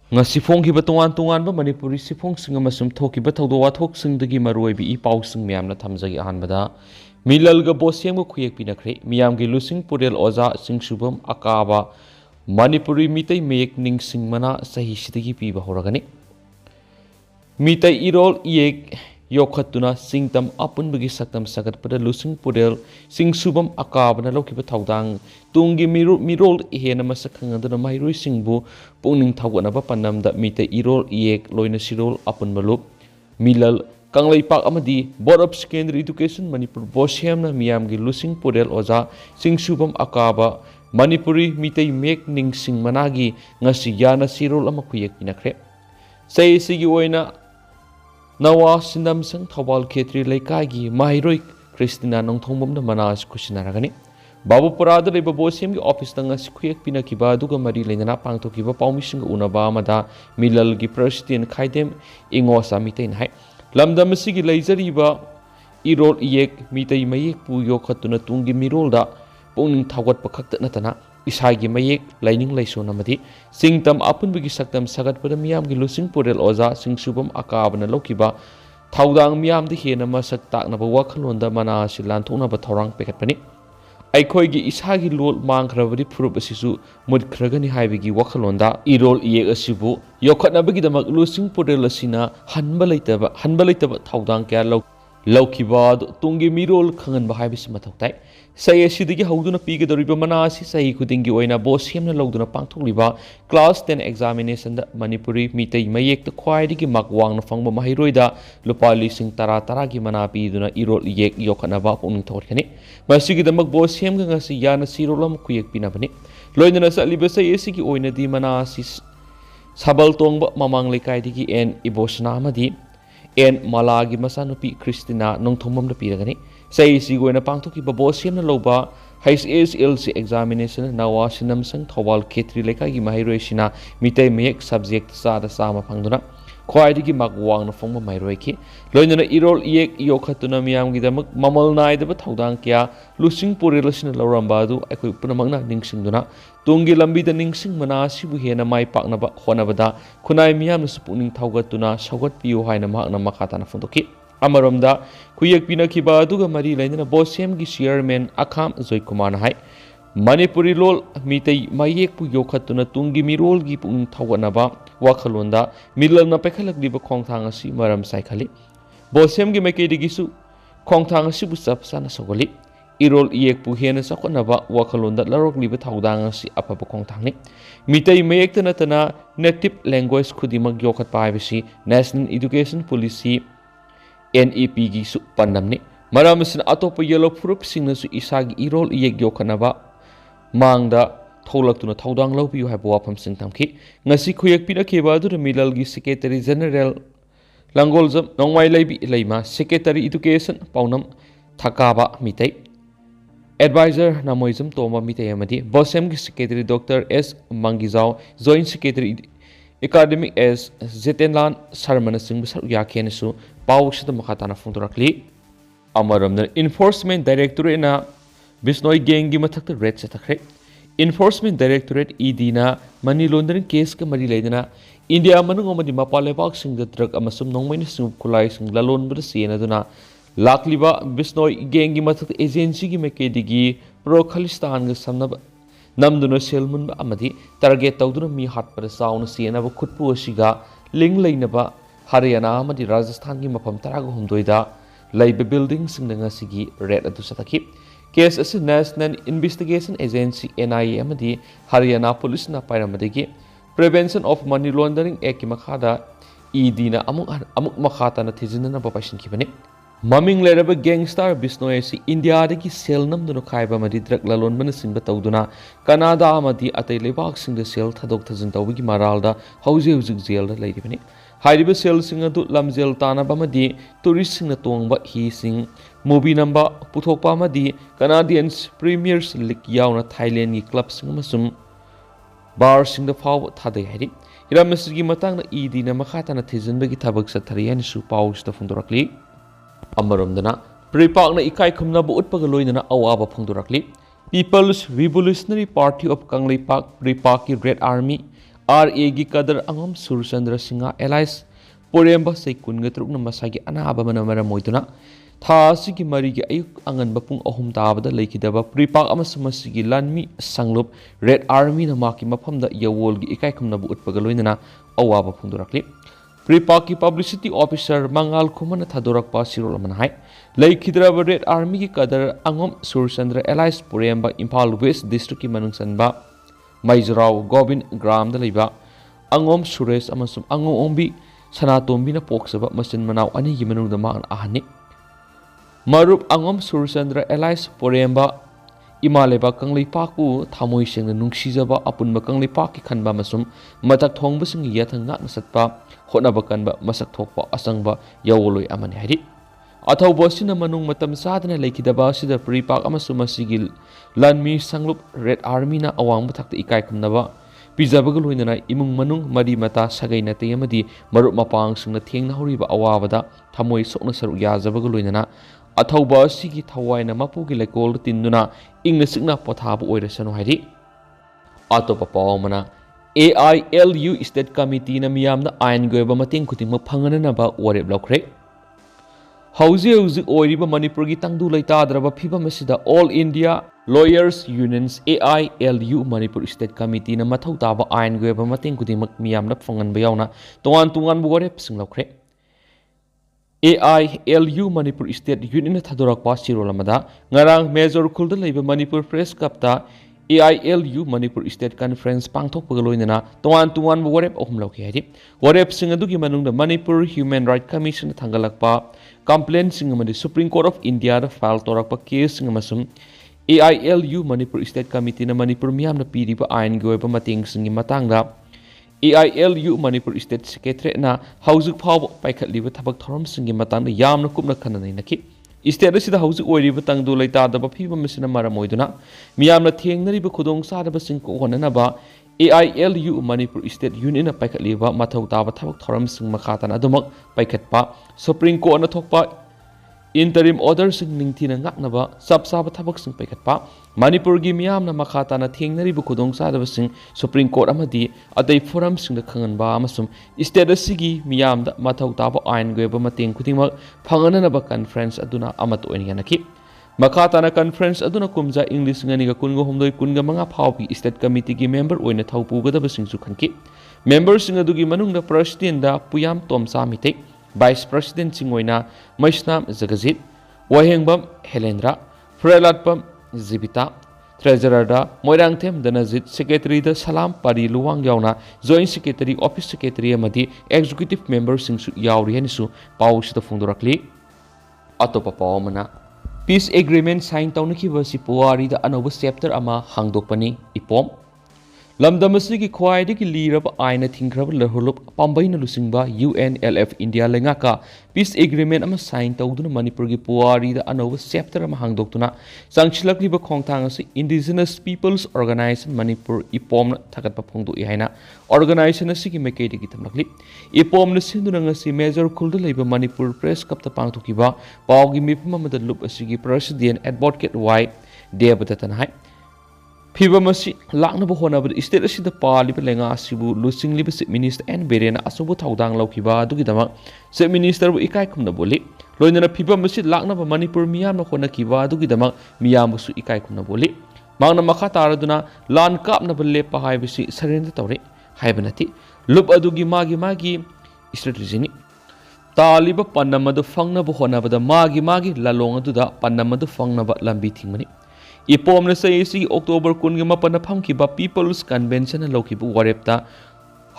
Sifong Tongan Tongan Manipuri Sifong Sing Masum Toki Batodo Watok Sing the Gimaroi be Pausing Miam Tamzagi Anbada Milalga Bosiam Quick Pinacre Miam Gilusing Pudel Oza Sing Subum Akaba Manipuri Mite Make Ning Sing Mana Sahishitiki Piba Horagani Mite Irol Yek Yokatuna Sing Tam Upon Bigi Saktam Sagat Pada Lusing Pudel Sing Subum Akabana Lokipa Taudang Tungi Mirol Ihena Masakang and the Mairi Singbu Pungning Tawanaba Panam that Mite Irol Yek Loina Sirol Upon Malup Milal Kanglai Pak Amadi Board of Secondary Education Manipur Boshiamna Miamgi Lusing Pudel Oza Sing Subum Akaba Manipuri Mite Make Ning Sing Managi Ngasi Yana Sirol Amakuyak Pinakre Say Sigioina Nawa Sindam Sang Tawal Ketri Lekagi Mahiroi Christina Nong Tombum the Manas Kushinaragani Babu Purada Leba Bosiam office Tangas Quick Pinakiba Duga Mari Lena Pangtokiba Paumising Unaba Mada Milal Giprestian Kaidem Ingosa Mitain Hai Lamda Masigi Lazariba Irol Yek Mitai Mayek Puyo Katuna Tungi Mirolda Punging Tawat Pakak Natana Isagi Mayek Lining Laisonamadi Sing Tam Upon Bigi Saktam Sagat Padamiam Gilusing Pudel Oza Sing Subum Akabana Lokiba Taudang Miam the Hena Masak Taknaba Wakalunda Mana Silantona Batorang Pekatpani Aikoigi Isagi Lol Mankravadi Purubasisu Mudkragani Hivigi Wakalonda Irol Ye Asibu Yokatnabagi the Maglusing Pudelasina Hanbalaitaba Taudang Kalo Laukiba Tungi Mirol Kangan Bahabis Matautai Say Sidiki Hoduna Piga the Ribamanasi Sai Kudingi Oina Bosiam Loduna Pangtuliba Class 10 examination the Manipuri Mite Mayek the Quaidiki Makwang Fangma Mahiroida Lupali Sing Taragi Manapi Duna Irol Yek Yokanaba Puning Torkani Masigi the Magbosiam Gangasi Yana Sirolam Quick Pinabani Loinana Salibasa Yesiki Oina di Manasis Sabal Tongba Mamang Lekaidiki and Ibosnamadi and Malagi Masanupi Christina Nong Tomam the Piragani Say Sigoina Pangtoki Babosiam Loba HSLC examination Nawa Sinam Sang Tawal Ketri Lekagi Mahireshina Mite Mek subject Sada Sama Pangduna Quaidiki Magwang from Mairoki Loinana Irol Yek Yokatuna Miam Gidamak Mamal Nai the Bataudankia Lusing Purilasin Lorambadu Equipamagna Ningsingduna Tungi Lambi the Ningsing Manasi Buhena Mai Paknaba Honabada Kunai Miam Supuning Taugatuna Shawat Pio Haina Magna Makatana Fondoki Amaramda Kuyak Pinakiba Duga Mari Lena Bosiam Chairman Akam Zoikumana Hai Manipuri Lol Mitei Mayek Puyokatuna Tungi Mirol Gipung Tawanaba Wakalonda Milana Pekalak Diba Kongtangasi Maram Saikali Bosiam Gimakedigisu Kongtangasi Busap Sana Sogoli Irol Yek Puhena Sakonaba Wakalonda Larok Liba Taudangasi Apapa Kongtangni Mitei Mayek Tanatana Native Language Kudimag Yokat Privacy National Education Policy NEP gi su pandamni maramasin atopa yellow proof singnasu isagi irol yek yokanaba mangda tholaktuna thaudang lobiu haibo wafam singtamki ngasi khuyak pina keba adu milal gi secretary general langoljam nongmai leibi leima secretary education paunam thakaba mitai advisor namoizam toma mitai amadi bosem gi secretary dr s mangizao joint secretary academic as Zetenlan Sarmana Singh Yakenesu Paush the Makatana Phongdoklaki Amaram Enforcement Directorate na Bisnoy Gangi Matak Red Setakre Enforcement Directorate Edina Money Laundering Case Kamari Ledina India Manungoma di Mapale Boxing the drug Amasum Nongmani Sing Kulai Sing Lalon with the Sienaduna Lakliba Bisnoy Gangi Matak Agency Makedigi Pro Khalistan Samnab Namduna Selmun Amadi, Target Tauduna Mi Hat per Sound, Siena, Kutpu Shiga, Ling Lainaba, Haryana, Amadi Rajasthan Mapam Tarago Hundoida, Labor Buildings in the Nasigi, Red Atusataki, Case as a National Investigation Agency, NIA Amadi, Haryana Police na Pyramadigi, Prevention of Money Laundering Ekimakada, Edina Amuk Makata Natizina Papashin Kibani. Maming leraba gangstar bisnoy si India dagi sel namduna khaiba madi drug lalon manasin batauduna Canada amadi atay lebak sing the sel thadok thajin tawigi maralda hauze hauzik jail da leiribani hairiba sel sing adu lamjel tana bamadi tourist sing na tongba hi sing movie namba puthokpa amadi Canadians Premier League yauna Thailand gi club sing masum bar sing the faw thadai hairi iramesgi matang na idina makhata na thijin bagi thabak satharian su paus ta Phongdoklaki Amaramdana, PREPAK na Ekai Utpaga Loinana Awaba Phongdoklaki, People's Revolutionary Party of Kanglaipak, PREPAK Red Army, RA gi kadar angom Surchandra Singha Elias Poremba sei kunga trukna masagi anaba manamara moiduna tha asigi marigi ayuk anganba pung ahum tabada leikidaba PREPAK amasung masigi lanmi sanglup Red Army na maki mafamda yawolgi Ekai khumnabu Utpaga Loinana Awaba Phongdoklaki PREPAK ki publicity officer Mangal Khumana Thadorakpa Sirol Amana hai Leikhidraba Red Army ki kadar angom Surchandra Elias Poremba Imphal West District ki manung sanba Maizrao Gobin Gram da leiba angom Suresh amasung angom ombi Sanatombi na poksaba masin manaw ani gi manung da maan ahani Marup angom Surchandra Elias Poremba Imaleba Kangleipaku Thamoi Sengna Nungsijaba Apunba Kangleipaki Khanba Masum Matak Thongba Sing Yathang Ngak Nasatpa Hotnaba Kanba Masak Thokpa Asangba Yawoloi Amani Hari Athauba Sina Manung Matam Sadana Leikidaba Sida PREPAK amasum masigil Lanmi Sanglup Red Army na awang bathakta Ekai khumnaba Pijabaga Loinana imung manung mari mata sagai natei amadi marup mapang singna thengna horiba awabada thamoi sokna saru yajabaga Loinana Athauba sigi thawaina mapugi lekol tinduna ingna sikna pothabu oirasanu hairi atopa pawmana AILU State Committee na miyamna ain goiba mating kutingma phangananaba warep laukre Hauzi oiriba Manipur gi tangdu leitadraba phibam asida All India Lawyers Unions AILU Manipur State Committee na mathau taba ain goiba mating kutingmak miyamna phanganba yauna tungan bu warep singlaukre AILU Manipur State Union Thadorakpa Sirolamada ngarang Major Khulda leiba Manipur Press Kapta AILU Manipur State Conference pangthokpaga Loinana tungan bu warep ahum lauki hari warep sing adugi manungda Manipur Human Rights Commission thangalakpa complaint sing amadi Supreme Court of India da file torakpa case sing amasum AILU Manipur State Committee na Manipur miyamna piriba ain goiba mating singi matangda AILU Manipur State Secretary na haujuk phawba paikhatliba thabak thoram singi matangda yamna kupna khananai naki State asida haujuk oiriba tangdu leitadaba phibam asina maramoiduna miyamna thengnariba khudong sadaba sing ko honanaba AILU Manipur State Union na paikhatliba mathau taba thabak thoram sing makhatan adumak paikhatpa Supreme Court na thokpa interim order sing ningthina ngaknaba sabsaba thabak sing paikhatpa Manipur gi miyamna makhatana thengnariba khudong sadaba sing Supreme Court amadi adai forum sing da khanganba amasum state asigi miyamda mathau taba ain goiba mateng kutingmak phangananaba conference aduna amat oiniyanaki Makhatana conference aduna kumja English nganiga kungo homdoi kunga manga phawpi state committee gi member oina thaupugadaba singsu khanki members sing adugi manungda president da Puyam Tomsa Mitek Vice President Singoina Maisnam Zagazit Wahengbam Helendra Frelatpam Zibita Treasurer da Moirangthem Danazit Secretary da Salam Pari Luwang Yauna Joint Secretary Office Secretary amadi Executive Member singsu yauri hanisu pawsida Phongdoklaki atopa pawmana Peace Agreement sign tawnakiba si Puwari da anoba chapter ama hangdokpani ipom Lamdamasigi khwaidagi liraba aina thingkraba lahulup pambaina lusingba UNLF India lengaka peace agreement ama sign tawduna Manipur gi Puwari da anoba chapter ama hangdoktuna sangchilakliba khongthang asi Indigenous Peoples Organization Manipur ipom thagatpa phongdoi haina organization asigi mekedi gi tamlakli ipom na sinduna ngasi Major Khulda leiba Manipur Press Kapta pangthokiba pawgi mipam amada lup asigi President Advocate Y Debatatan hai Pibamasi laknaba honabada state asida paliba lenga asibu lusingliba Chief Minister and Berena asubu thaudang laukiba adugidama Chief Minister bu Ekai khumnaboli loinana pibamasi laknaba Manipur miyamna honakiba adugidama miyambusu Ekai khumnaboli mangna makha taraduna lan kapnaba lepa haibasi surrender tawre haibanati lup adugi magi strategy ni taliba pannamadu fangnaba honabada magi lalong aduda pannamadu fangnaba lambi thingmani Ipom na sa isi October kun nga mapanapam kiba People's Convention na laukibu warepta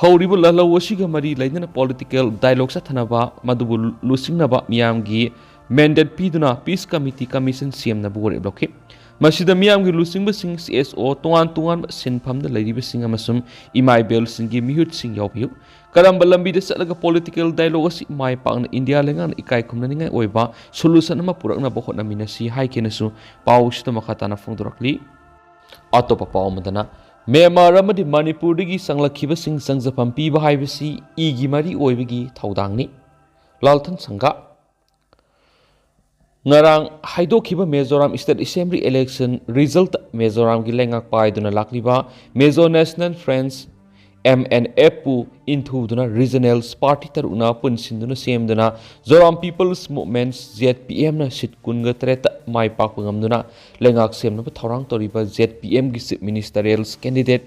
hauribu lalaw asiga mari lain na political dialogue sa thanaba madubu lusing na ba miyamgi mandate piduna Peace Committee Commission CM na buwarep lauki masida miyamgi lusing ba sing CSO tungan sinpam na lairiba sing amasum imay bel singi mihut sing yawpiyu karamba lambi da salaga political dialogue si mai pang na India lengan Ekai khumna ningai oiba solution ama purak na bohot na minasi hai kenasu pau sita makhatana Phongdoklaki atopa pau madana Myanmar amadi Manipur dagi sanglakhiba sing sangjapam piba haibasi igi mari oibagi thaudangni lalthan sangga ngarang haidokhiba Mizoram State Assembly election result Mizoram gi lengak paiduna lakliba Mizo National Friends MNF inthuduna regional party taruna punsinduna semduna Zoram People's Movements ZPM na sit kunga treta mai pakpangamduna lengak semna thaurang toriba ZPM gi ministerial candidate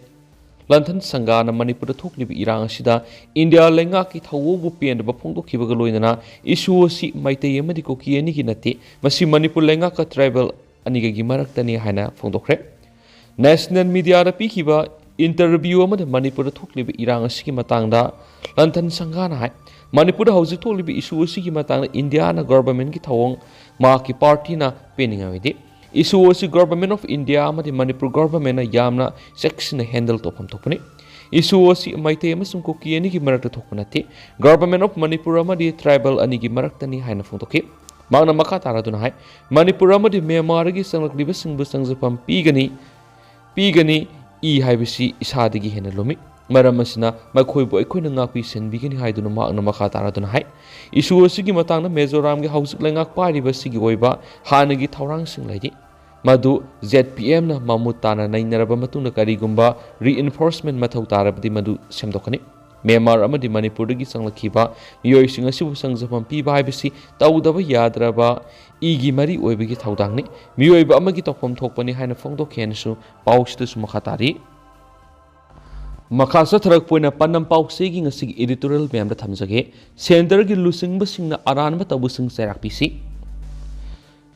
Lanthan Sangana Manipur thuklibi irang asida India lengak ki thawu pen ba phongdokhibaga loinana issue si maitei amadi ko ki ani gi nate masi Manipur lengak ka tribal aniga gi maraktani haina phongdokre National media ra pikhiba interview amada Manipur thuklibi irang asigi matangda Lanthan Sangana hai Manipur hausi thuklibi issue asigi matangda India na government ki thawong ma ki party na peninga widi issue asi government of India amadi Manipur government na yamna section handle topam thokpani issue asi maitei amasung ko ki ani gi marakta thokpanate government of Manipur amadi tribal ani gi maraktani haina phongdokhi magna makha taraduna hai Manipur amadi Myanmar gi sanglakliba singbu sangjapam pigani I haibisi isadagi hena lomi maram asina makhoibu aikhoina ngakpi senbigani haiduna magna makha taraduna hai issue asigi matangna Mizoram gi hausik lengak pariba sigi oiba hanagi thaurang sing laidi madu ZPM na mamutana nainaraba matungna karigumba reinforcement mathau tarabdi madu semdokani Myanmar amadi Manipur gi sanglakhiba miyoi singa sibu sangjapam piba haibisi tawdaba yadraba igi mari oibagi thaudangni miyoiba amagi tokpam thokpani haina phongdokhensu pausidasu makhatari Makasa tharak poina panam paukse gi ngasigi editorial memda thamjage center gi lusingba singna aranba tabusing serakpisi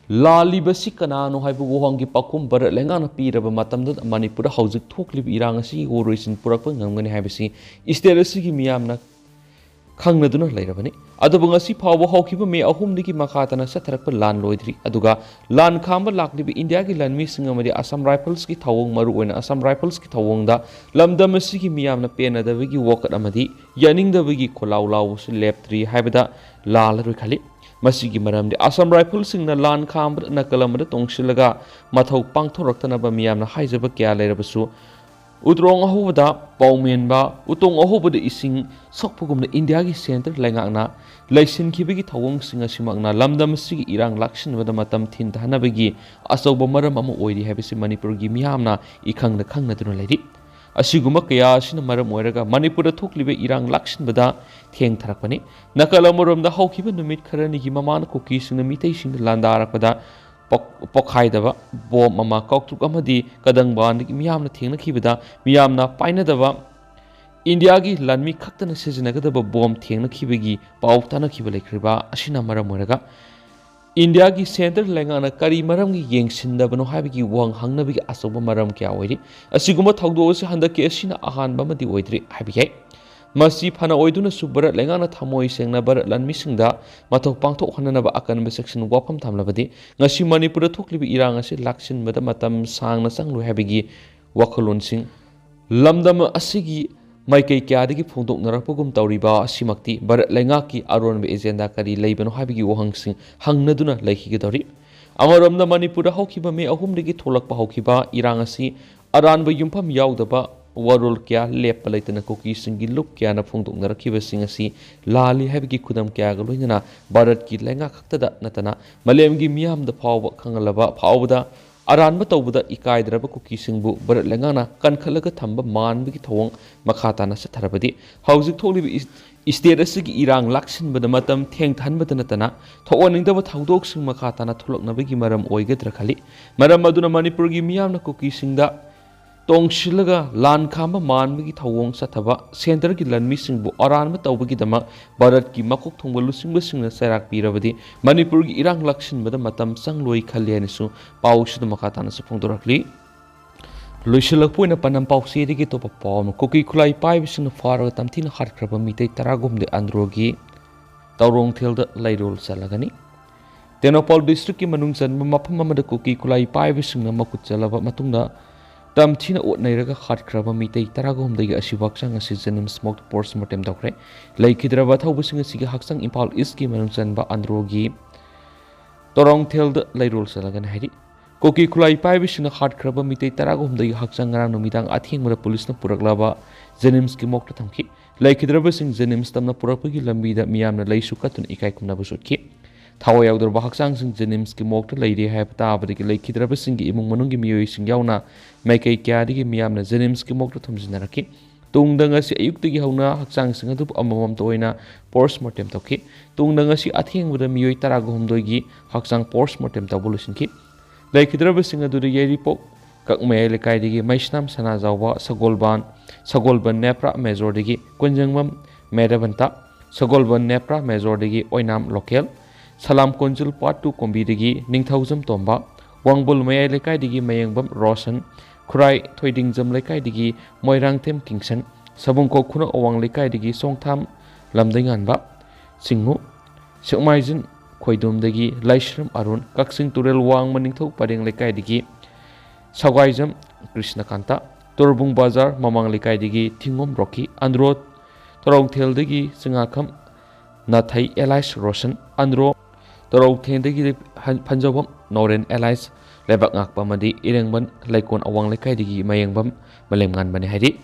Lali basi kanano haibu wohangi pakum barat lengana piraba matamda Manipur haujik thoklibi irang asi oroisin purakpa ngamgani haibasi state asigi miyamna khangnaduna lairabani adubu ngasi phawa hawkiba me ahumdigi makhatana satharakpa lan loidri aduga lan khamba laklibi India gi lanmi singamadi Assam Rifles ki thawong maru oina Assam Rifles ki thawongda lamdam asigi miyamna penadabagi wakat amadi yaningdabagi kholaulaw su leptri haibada lalaroi khali masigi maramdi Assam Rifles singna lan khamba nakalamada tongsilaga mathau pangthoraktanaba miyamna haijaba kya lairabasu Utrong ahubada paumenba utong ahubada ising sokpugumna India gi center lengakna laisin khibigi thawong singa simagna lamdam sigi irang lakshin wada matam thin thanabagi asoba maram ama oiri habisi Manipur gi miyamna ikhangna khangna duna lairi asiguma kaya sina maram oiraga Manipur thoklibe irang lakshin wada theng tharakpani nakalamoramda hawkiba numit kharani gi mamana koki singna mitei singna landarakpada Pokhaidaba bom mama koktuk amadi kadangban miyamna thengna khibada miyamna painadaba India gi lanmi khaktana sijinagadaba bom thengna khibagi pautana khibale khriba asina maram moraga India gi center lengana kari maram gi yengsindabano habigi wang hangnabigi asoba maram kya oiri asiguma thawdo ase handaki asina ahanba madi oidri habigi Masi phana oiduna subara lengana thamoi sengna bar lanmisingda mathok pangthok hananaba akanba section wapam thamlabadi ngasi Manipur thoklibi irang ase laksin bada matam sangna sanglu habigi wakhalonsing lamdam asigi maikei kyadagi phongdoknarakpagum tawriba asimakti bar lengaki aronbe agenda kari leibano habigi wahangsing hangnaduna laikhigedori amaramna Manipur hawkiba me ahumdagi tholakpa hawkiba irang asi aranba yumpham yaudaba warul kya lepa laitana koki singi lup kya na phongdoknarakhiba singasi lali habigi khudam kya ga loinana Bharat ki lenga khaktada natana malemgi miyamda phawba khangalaba phawda aranba tawbada ikaidraba koki singbu Bharat lengana kankhalaga thamba manbigi thawong makhatana satharabadi haujik tholibi state asigi irang laksin bada matam theng thanbada natana thowaningdaba thawdok sing makhatana tholoknabagi maram oigadra khali maram aduna Manipur gi miyamna koki singda Tongsilaga lan khamba manbagi thawong sathaba center gi lanmi singbu aranma tawbagi dama Bharat ki makok thongba lusingba singna sarak pirabadi Manipur gi irang lakshin bada matam sangloi khalyanisu paushida makhatana su phongdorakli loisilakpoina panam pausi digi topa pawm koki khulai pai bisingna faraga tamthina harkraba mitei taragumde androgi tawrong thelda lairol salagani Tenopal district ki manung chanba mafam amada koki khulai pai bisingna makut chalaba matungda Tamthina otnairaga khatkraba mitei taragomdagi asibakchang asi janim smoked postmortem dokre laikhidraba thawbusing asigi haksang Impal East ki manung chanba androgi torong thelda lairol salagan hairi koki khulai paibisina khatkraba mitei taragomdagi haksang ngarang numidang athengmara police na puraklaba janims ki mokta thamki laikhidraba sing janims tamna purakpagi lambida miyamna leisu katun ikai kumnabu sutki Thawa yaudrba haksang sing janims ki mokta leiri haib tabadagi laikhidraba sing imung manungi miyoi sing yauna maikai kyadigi miyamna janims ki mokta thamjinaraki ꯇꯨꯡꯗ ꯉꯁꯤ ꯑꯌꯨꯛꯇꯒꯤ ꯍꯧꯅ ꯍꯛꯆꯥꯡꯁꯤꯡ ꯑꯗꯨ ꯑꯃꯃꯝꯇ ꯑꯣꯏꯅ ꯄꯣꯁꯠꯃꯣꯔꯇꯦꯝ ꯇꯧꯈꯤ꯫ ꯇꯨꯡꯗ ꯉꯁꯤ ꯑꯊꯦꯡꯕꯗ ꯃꯤꯑꯣꯏ 19ꯒꯤ ꯍꯛꯆꯥꯡ ꯄꯣꯁꯠꯃꯣꯔꯇꯦꯝ ꯇꯧꯕ ꯂꯣꯏꯁꯤꯟꯈꯤ꯫ ꯂꯩꯈꯤꯗ꯭ꯔꯕꯁꯤꯡ ꯑꯗꯨꯗꯤ ꯌꯥꯏꯔꯤꯄꯣꯛ ꯀꯛꯃꯌꯥꯏ ꯂꯩꯀꯥꯏꯗꯒꯤ ꯃꯩꯁꯅꯥꯝ ꯁꯅꯥꯖꯥꯎꯕ ꯁꯒꯣꯜꯕꯟ ꯅꯦꯄ꯭ꯔꯥ ꯃꯦꯖꯣꯔꯗꯒꯤ ꯀꯨꯟꯖꯪꯕꯝ ꯃꯦꯗꯕꯟꯇ, ꯁꯒꯣꯜꯕꯟ ꯅꯦꯄ꯭ꯔꯥ ꯃꯦꯖꯣꯔꯗꯒꯤ ꯑꯣꯏꯅꯥꯝ ꯂꯣꯀꯦꯜ, ꯁꯂꯥꯝ ꯀꯣꯟꯖꯨꯜ ꯄꯥꯔꯠ 2 ꯀꯣꯝꯕꯤꯗꯒꯤ ꯅꯤꯡꯊꯧꯖꯝ ꯇꯣꯝꯕ, ꯋꯥꯡꯕꯨꯜ ꯃꯌꯥꯏ ꯂꯩꯀꯥꯏꯗꯒꯤ ꯃꯌꯦꯡꯕꯝ ꯔꯣꯁꯟ, ꯈꯨꯔꯥꯏ ꯊꯣꯏꯗꯤꯡꯖꯝ ꯂꯩꯀꯥꯏꯗꯒꯤ ꯃꯣꯏꯔꯥꯡꯊꯦꯝ ꯀꯤꯡꯁꯟ, ꯁꯕꯨꯡꯈꯣꯛ ꯈꯨꯅꯧ ꯑꯋꯥꯡ ꯂꯩꯀꯥꯏꯗꯒꯤ ꯁꯣꯡꯊꯥꯝ ꯂꯝꯗꯩꯉꯥꯟꯕ ꯁꯤꯡꯍꯨ, ꯁꯦꯛꯃꯥꯏꯖꯤꯟ ꯈꯣꯏꯗꯨꯝꯗꯒꯤ ꯂꯥꯏꯁ꯭ꯔꯝ ꯑꯔꯨꯟ, ꯀꯛꯆꯤꯡ ꯇꯨꯔꯦꯜ ꯋꯥꯡꯃ ꯅꯤꯡꯊꯧ ꯄꯔꯦꯡ ꯂꯩꯀꯥꯏꯗꯒꯤ ꯁꯒ꯭ꯋꯥꯏꯖꯝ ꯀ꯭ꯔꯤꯁꯅꯀꯥꯟꯇ, ꯇꯣꯔꯕꯨꯡ ꯕꯖꯥꯔ ꯃꯃꯥꯡ ꯂꯩꯀꯥꯏꯗꯒꯤ ꯊꯤꯡꯉꯣꯝ ꯔꯣꯀꯤ, ꯑꯟꯗ꯭ꯔꯣ ꯇꯣꯔꯧꯊꯦꯜꯗꯒꯤ ꯆꯤꯉꯥꯈꯝ ꯅꯥꯊꯩ ꯑꯦꯂꯥꯏꯁ ꯔꯣꯁꯟ, ꯑꯟꯗ꯭ꯔꯣ ꯇꯣꯔꯧꯊꯦꯜꯗꯒꯤ ꯐꯟꯖꯧꯕꯝ ꯅꯣꯔꯦꯟ ꯑꯦꯂꯥꯏꯁ, ꯂꯩꯕꯥꯛ ꯉꯥꯛꯄ ꯑꯃꯗꯤ ꯏꯔꯦꯡꯕꯟ ꯂꯩꯀꯣꯟ ꯑꯋꯥꯡ ꯂꯩꯀꯥꯏꯗꯒꯤ ꯃꯌꯦꯡꯕꯝ ꯃꯥꯂꯦꯝꯉꯥꯟꯕꯅꯤ ꯍꯥꯏꯔꯤ꯫